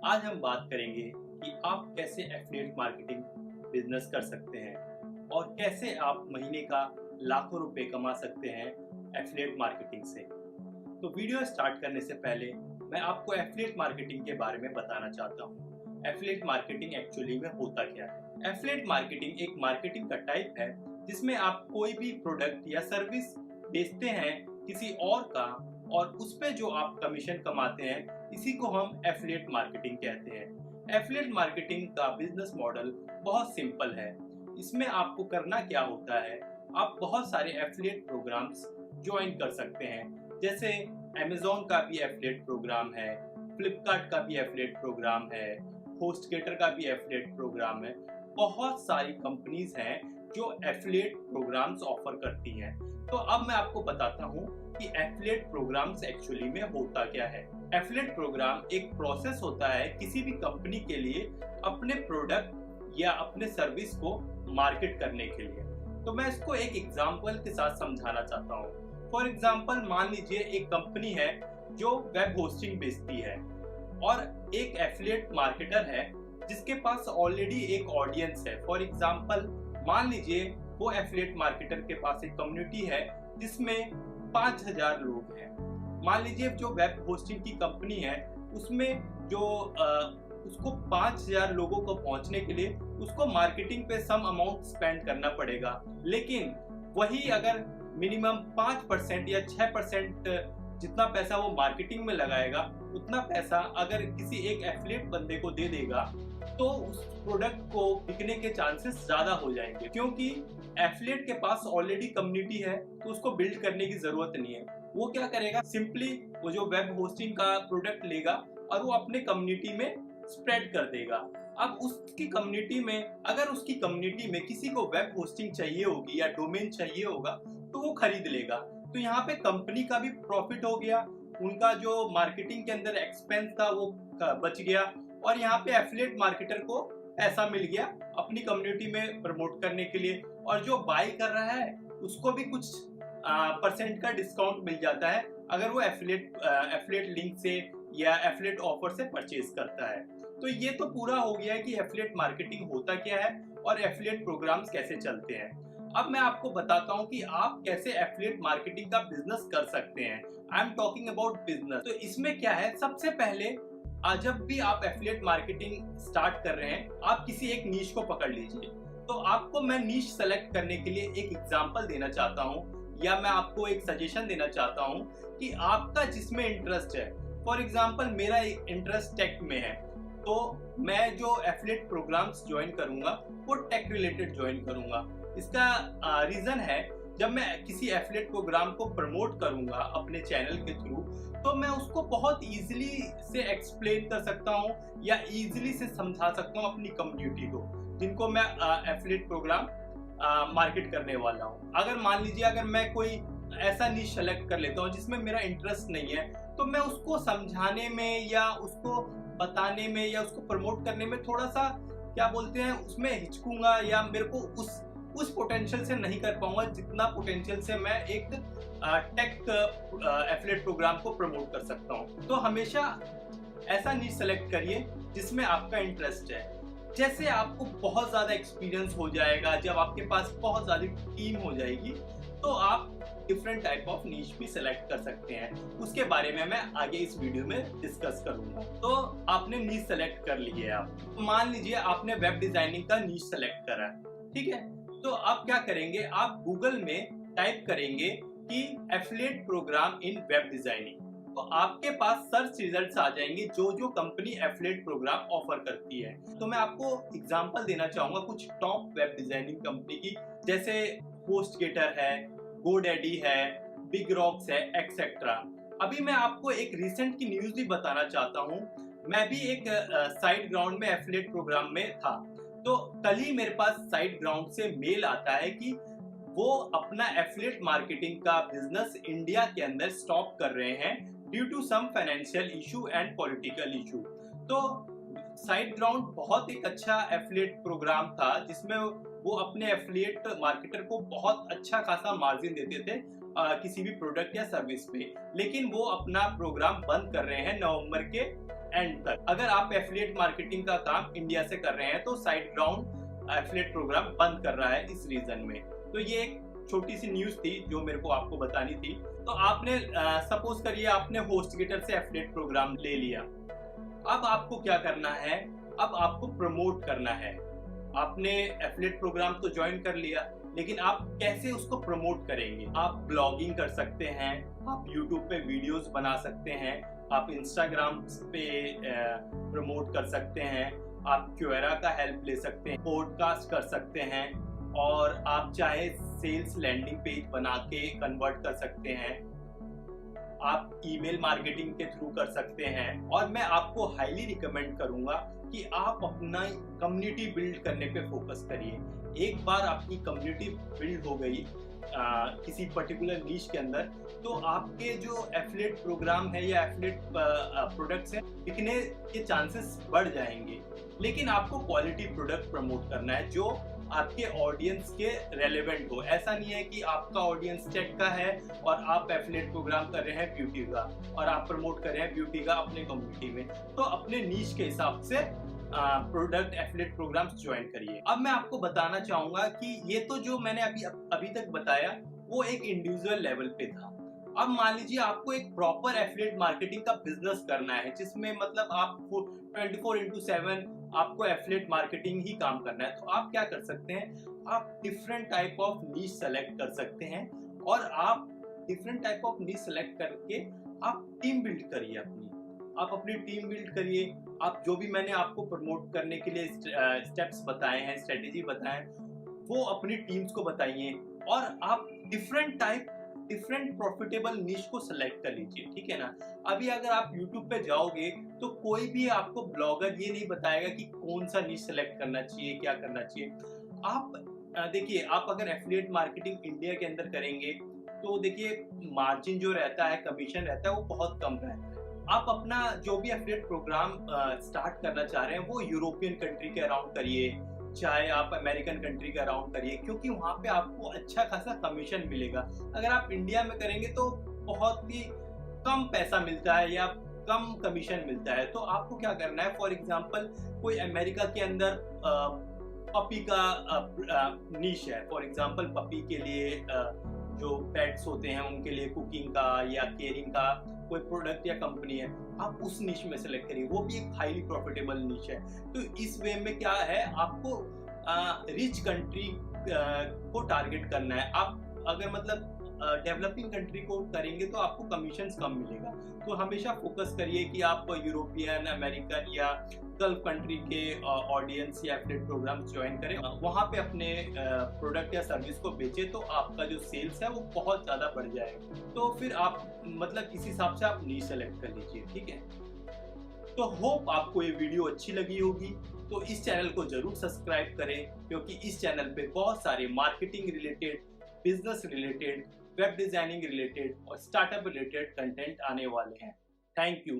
आज हम बात करेंगे कि आप कैसे एफिलिएट मार्केटिंग बिजनेस कर सकते हैं और कैसे आप महीने का लाखों रुपए कमा सकते हैं एफिलिएट मार्केटिंग से। तो वीडियो स्टार्ट करने से पहले मैं आपको एफिलिएट मार्केटिंग के बारे में बताना चाहता हूँ। एफिलिएट मार्केटिंग एक्चुअली में होता क्या है? एफिलिएट मार्केटिंग एक मार्केटिंग का टाइप है जिसमें आप कोई भी प्रोडक्ट या सर्विस बेचते हैं किसी और का, और उस पे जो आप कमीशन कमाते हैं इसी को हम एफिलिएट मार्केटिंग कहते हैं। एफिलिएट मार्केटिंग का बिजनेस मॉडल बहुत सिंपल है। इसमें आपको करना क्या होता है, आप बहुत सारे एफिलिएट प्रोग्राम्स ज्वाइन कर सकते हैं। जैसे अमेज़न का भी एफिलिएट प्रोग्राम है, फ्लिपकार्ट का भी एफिलिएट प्रोग्राम है, होस्टगेटर का भी एफिलिएट प्रोग्राम है। बहुत सारी कंपनीज हैं जो एफिलिएट प्रोग्राम्स ऑफर करती हैं। तो अब मैं आपको बताता हूँ कि एफिलिएट प्रोग्राम्स एक्चुअली में होता क्या है। एफिलिएट प्रोग्राम एक प्रोसेस होता है किसी भी कंपनी के लिए अपने प्रोडक्ट या अपने सर्विस को मार्केट करने के लिए। तो मैं इसको एक एग्जांपल के साथ समझाना चाहता हूँ। फॉर एग्जांपल मान लीजिए एक कंपनी है जो वेब होस्टिंग बेचती है और एक एफिलिएट मार्केटर है जिसके पास ऑलरेडी एक ऑडियंस है। फॉर एग्जांपल मान लीजिए वो एफिलिएट मार्केटर के पास एक कम्युनिटी है जिसमें 5000 लोग हैं। मान लीजिए जो वेब होस्टिंग की कंपनी है उसमें जो उसको 5000 लोगों को पहुंचने के लिए उसको मार्केटिंग पे सम अमाउंट स्पेंड करना पड़ेगा, लेकिन वही अगर मिनिमम 5% या 6% जितना पैसा वो मार्केटिंग में लगाएगा उतना पैसा अगर किसी एक एफिलिएट बंदे को दे देगा तो उस प्रोडक्ट को बिकने के चांसेस ज्यादा हो जाएंगे, क्योंकि एफिलिएट के पास ऑलरेडी कम्युनिटी है तो उसको बिल्ड करने की जरूरत नहीं है। वो क्या करेगा, सिंपली वो जो वेब होस्टिंग का प्रोडक्ट लेगा और वो अपने कम्युनिटी में स्प्रेड कर देगा। अब उसकी कम्युनिटी में अगर उसकी कम्युनिटी में किसी को वेब होस्टिंग चाहिए होगी या डोमेन चाहिए होगा तो वो खरीद लेगा। तो यहाँ पे कंपनी का भी प्रॉफिट हो गया, उनका जो मार्केटिंग के अंदर एक्सपेंस था वो बच गया, और यहाँ पे एफिलिएट मार्केटर को पैसा मिल गया अपनी कम्युनिटी में प्रमोट करने के लिए, और जो बाय कर रहा है उसको भी कुछ परसेंट का डिस्काउंट मिल जाता है अगर वो एफिलिएट लिंक से या एफिलिएट ऑफर से परचेज करता है। तो ये तो पूरा हो गया है कि एफिलिएट मार्केटिंग होता क्या है और एफिलिएट प्रोग्राम्स कैसे चलते हैं। अब मैं आपको बताता हूँ कि आप कैसे एफिलिएट मार्केटिंग का बिजनेस कर सकते हैं। I am talking about business. तो इसमें क्या है, सबसे पहले जब भी आप एफिलिएट मार्केटिंग स्टार्ट कर रहे हैं आप किसी एक नीश को पकड़ लीजिए। तो आपको मैं नीश सेलेक्ट करने के लिए एक एग्जांपल देना चाहता हूँ या मैं आपको एक सजेशन देना चाहता हूँ कि आपका जिसमें इंटरेस्ट है। फॉर एग्जांपल मेरा इंटरेस्ट टेक में है तो मैं जो एफिलिएट प्रोग्राम्स ज्वाइन करूंगा वो टेक रिलेटेड ज्वाइन करूंगा। इसका रीजन है, जब मैं किसी एफिलिएट प्रोग्राम को प्रमोट करूंगा अपने चैनल के थ्रू तो मैं उसको बहुत इजीली से एक्सप्लेन कर सकता हूं या इजीली से समझा सकता हूं अपनी कम्युनिटी को जिनको मैं एफिलिएट प्रोग्राम मार्केट करने वाला हूं। अगर मान लीजिए अगर मैं कोई ऐसा निश सेलेक्ट कर लेता हूं जिसमें मेरा इंटरेस्ट नहीं है तो मैं उसको समझाने में या उसको बताने में या उसको प्रमोट करने में थोड़ा सा क्या बोलते हैं उसमें हिचकूंगा, या मेरे को उस पोटेंशियल से नहीं कर पाऊंगा जितना पोटेंशियल से मैं एक टेक एफिलिएट प्रोग्राम को प्रमोट कर सकता हूं। तो हमेशा ऐसा नीश सेलेक्ट करिए जिसमें आपका इंटरेस्ट है। जैसे आपको बहुत ज्यादा एक्सपीरियंस हो जाएगा, जब आपके पास बहुत ज्यादा टीम हो जाएगी तो आप डिफरेंट टाइप ऑफ नीश भी सेलेक्ट कर सकते हैं। उसके बारे में मैं आगे इस वीडियो में डिस्कस करूंगा। तो आपने नीश सेलेक्ट कर ली है। आप मान लीजिए आपने वेब डिजाइनिंग का नीश सेलेक्ट करा है, ठीक है। तो आप क्या करेंगे, आप गूगल में टाइप करेंगे कि एफिलिएट प्रोग्राम इन वेब डिजाइनिंग, तो आपके पास सर्च रिजल्ट्स आ जाएंगे जो जो कंपनी एफिलिएट प्रोग्राम ऑफर करती है। तो मैं आपको एग्जांपल देना चाहूंगा कुछ टॉप वेब डिजाइनिंग कंपनी की, जैसे होस्टगेटर है, गोडैडी है, बिग रॉक्स है, एक्सेट्रा। अभी मैं आपको एक रिसेंट की न्यूज भी बताना चाहता हूँ। मैं भी एक साइड ग्राउंड में एफिलिएट प्रोग्राम में था, तो कल ही मेरे पास साइड ग्राउंड से मेल आता है कि वो अपना एफिलिएट मार्केटिंग का बिजनेस इंडिया के अंदर स्टॉप कर रहे हैं due to some financial issue and political issue. तो साइड ग्राउंड बहुत एक अच्छा एफिलिएट प्रोग्राम था जिसमें वो अपने एफिलिएट मार्केटर को बहुत अच्छा खासा मार्जिन देते थे किसी भी प्रोडक्ट या सर्विस पे, लेकिन वो अपना प्रोग्राम बंद कर रहे हैं नवंबर के एंड तक। अगर आप एफिलिएट मार्केटिंग का काम इंडिया से कर रहे हैं तो साइड ग्राउंड एफिलिएट प्रोग्राम बंद कर रहा है इस रीजन में। तो ये एक छोटी सी न्यूज थी जो मेरे को आपको बतानी थी। तो आपने सपोज करिए आपने HostGator से एफिलिएट प्रोग्राम ले लिया। अब आपको क्या करना है, अब आपको प्रमोट करना है। आपने एफिलिएट प्रोग्राम तो ज्वाइन कर लिया, लेकिन आप कैसे उसको प्रमोट करेंगे? आप ब्लॉगिंग कर सकते हैं, आप यूट्यूब पे वीडियोस बना सकते हैं, आप इंस्टाग्राम पे प्रमोट कर सकते हैं, आप क्वेरा का हेल्प ले सकते हैं, पॉडकास्ट कर सकते हैं, और आप चाहे सेल्स लैंडिंग पेज बना के कन्वर्ट कर सकते हैं, आप ईमेल मार्केटिंग के थ्रू कर सकते हैं। और मैं आपको हाईली रिकमेंड करूंगा कि आप अपना कम्युनिटी बिल्ड करने पे फोकस करिए। एक बार आपकी कम्युनिटी बिल्ड हो गई किसी पर्टिकुलर नीश के अंदर, तो आपके जो एफिलिएट प्रोग्राम है या एफिलिएट प्रोडक्ट्स हैं, बिकने के चांसेस बढ़ जाएंगे। लेकिन आपको क्वालिटी प्रोडक्ट प्रमोट करना है जो आपके ऑडियंस के रेलेवेंट हो। ऐसा नहीं है कि आपका ऑडियंस टेक का है और आप एफिलिएट प्रोग्राम कर रहे हैं ब्यूटी का, और आप प्रमोट कर रहे हैं ब्यूटी का अपने कम्युनिटी में। तो अपने नीश के हिसाब से प्रोडक्ट एफिलिएट प्रोग्राम्स ज्वाइन करिए। अब मैं आपको बताना चाहूंगा कि ये तो जो मैंने अभी तक बताया वो एक इंडिविजुअल लेवल पे था। अब मान लीजिए आपको एक प्रॉपर एफिलिएट मार्केटिंग का बिजनेस करना है, जिसमें मतलब आपको 24/7 आपको एफिलिएट मार्केटिंग ही काम करना है। तो आप क्या कर सकते हैं, आप different type of niche select कर सकते हैं, और आप different type of niche select करके आप टीम बिल्ड करिए आप अपनी टीम बिल्ड करिए। आप जो भी मैंने आपको प्रमोट करने के लिए स्टेप्स बताए हैं, स्ट्रेटेजी बताए हैं, वो अपनी टीम्स को बताइए, और आप डिफरेंट प्रॉफिटेबल नीश को सेलेक्ट कर लीजिए, ठीक है ना। अभी अगर आप YouTube पे जाओगे तो कोई भी आपको ब्लॉगर ये नहीं बताएगा कि कौन सा नीश सेलेक्ट करना चाहिए, क्या करना चाहिए। आप देखिए, आप अगर एफिलिएट मार्केटिंग इंडिया के अंदर करेंगे तो देखिए मार्जिन जो रहता है, कमीशन रहता है, वो बहुत कम रहता है। आप अपना जो भी एफिलिएट प्रोग्राम स्टार्ट करना चाह रहे हैं वो यूरोपियन कंट्री के अराउंड करिए, चाहे आप अमेरिकन कंट्री के अराउंड करिए, क्योंकि वहाँ पे आपको अच्छा खासा कमीशन मिलेगा। अगर आप इंडिया में करेंगे तो बहुत ही कम पैसा मिलता है या कम कमीशन मिलता है। तो आपको क्या करना है, फॉर एग्जांपल कोई अमेरिका के अंदर पपी का नीश है, फॉर एग्जांपल पपी के लिए जो पेट्स होते हैं उनके लिए कुकिंग का या केयरिंग का कोई प्रोडक्ट या कंपनी है, आप उस निश में सेलेक्ट करिए, वो भी एक हाईली प्रॉफिटेबल निश है। तो इस वे में क्या है, आपको रिच कंट्री को टारगेट करना है। आप अगर मतलब डेवलपिंग कंट्री को करेंगे तो आपको कमीशन कम मिलेगा। तो हमेशा फोकस करिए कि आप यूरोपियन, अमेरिकन या गल्फ कंट्री के ऑडियंस या एफिलिएट प्रोग्राम ज्वाइन करें, वहाँ पे अपने प्रोडक्ट या सर्विस को बेचें, तो आपका जो सेल्स है वो बहुत ज़्यादा बढ़ जाएगा। तो फिर आप मतलब इस हिसाब से आप नीश सेलेक्ट कर लीजिए, ठीक है। तो होप आपको ये वीडियो अच्छी लगी होगी। तो इस चैनल को जरूर सब्सक्राइब करें, क्योंकि इस चैनल पे बहुत सारे marketing related, business related, web designing related और स्टार्टअप रिलेटेड कंटेंट आने वाले हैं। Thank you.